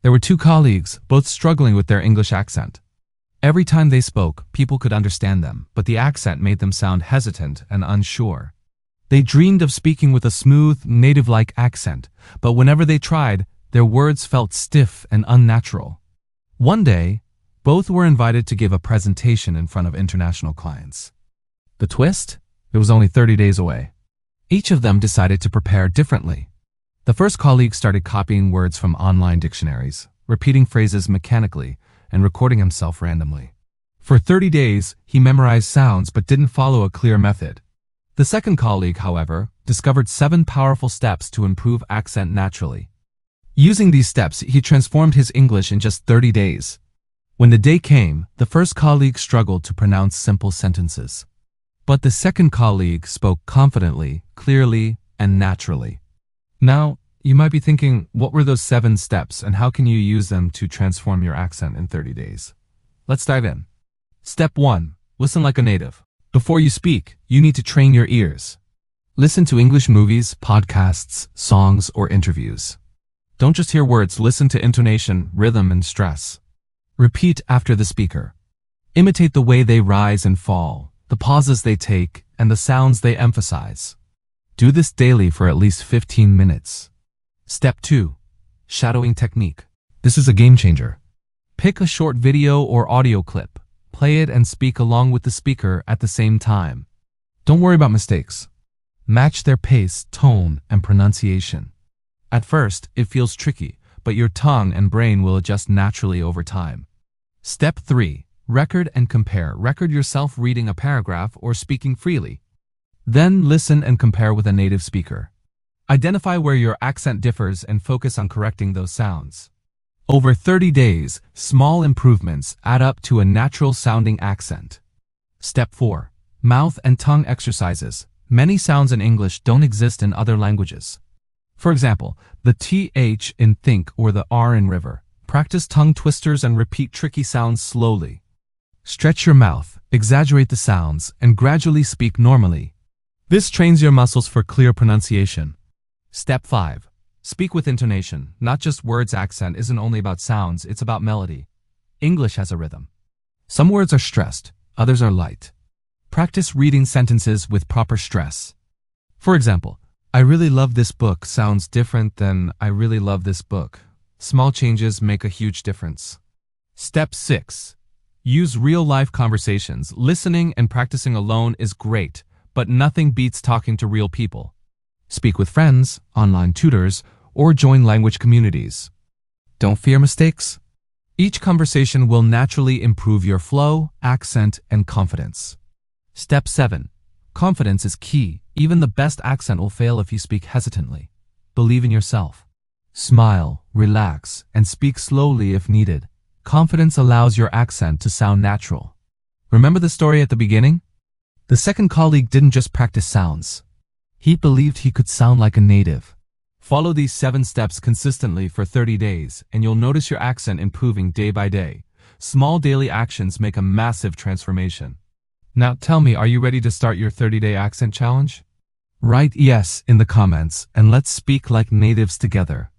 There were two colleagues, both struggling with their English accent. Every time they spoke, people could understand them, but the accent made them sound hesitant and unsure. They dreamed of speaking with a smooth, native-like accent, but whenever they tried, their words felt stiff and unnatural. One day, both were invited to give a presentation in front of international clients. The twist? It was only 30 days away. Each of them decided to prepare differently. The first colleague started copying words from online dictionaries, repeating phrases mechanically, and recording himself randomly. For 30 days, he memorized sounds but didn't follow a clear method. The second colleague, however, discovered 7 powerful steps to improve accent naturally. Using these steps, he transformed his English in just 30 days. When the day came, the first colleague struggled to pronounce simple sentences. But the second colleague spoke confidently, clearly, and naturally. Now, you might be thinking, what were those 7 steps and how can you use them to transform your accent in 30 days? Let's dive in. Step 1. Listen like a native. Before you speak, you need to train your ears. Listen to English movies, podcasts, songs, or interviews. Don't just hear words, listen to intonation, rhythm, and stress. Repeat after the speaker. Imitate the way they rise and fall, the pauses they take, and the sounds they emphasize. Do this daily for at least 15 minutes. Step 2. Shadowing technique. This is a game changer. Pick a short video or audio clip. Play it and speak along with the speaker at the same time. Don't worry about mistakes. Match their pace, tone, and pronunciation. At first, it feels tricky, but your tongue and brain will adjust naturally over time. Step 3. Record and compare. Record yourself reading a paragraph or speaking freely. Then listen and compare with a native speaker. Identify where your accent differs and focus on correcting those sounds. Over 30 days, small improvements add up to a natural-sounding accent. Step 4. Mouth and tongue exercises. Many sounds in English don't exist in other languages. For example, the TH in think or the R in river. Practice tongue twisters and repeat tricky sounds slowly. Stretch your mouth, exaggerate the sounds, and gradually speak normally. This trains your muscles for clear pronunciation. Step 5. Speak with intonation. Not just words. Accent isn't only about sounds, it's about melody. English has a rhythm. Some words are stressed, others are light. Practice reading sentences with proper stress. For example, I really love this book sounds different than I really love this book. Small changes make a huge difference. Step 6. Use real-life conversations. Listening and practicing alone is great, but nothing beats talking to real people. Speak with friends, online tutors, or join language communities. Don't fear mistakes. Each conversation will naturally improve your flow, accent, and confidence. Step 7. Confidence is key. Even the best accent will fail if you speak hesitantly. Believe in yourself. Smile, relax, and speak slowly if needed. Confidence allows your accent to sound natural. Remember the story at the beginning? The second colleague didn't just practice sounds. He believed he could sound like a native. Follow these 7 steps consistently for 30 days, and you'll notice your accent improving day by day. Small daily actions make a massive transformation. Now tell me, are you ready to start your 30-day accent challenge? Write yes in the comments, and let's speak like natives together.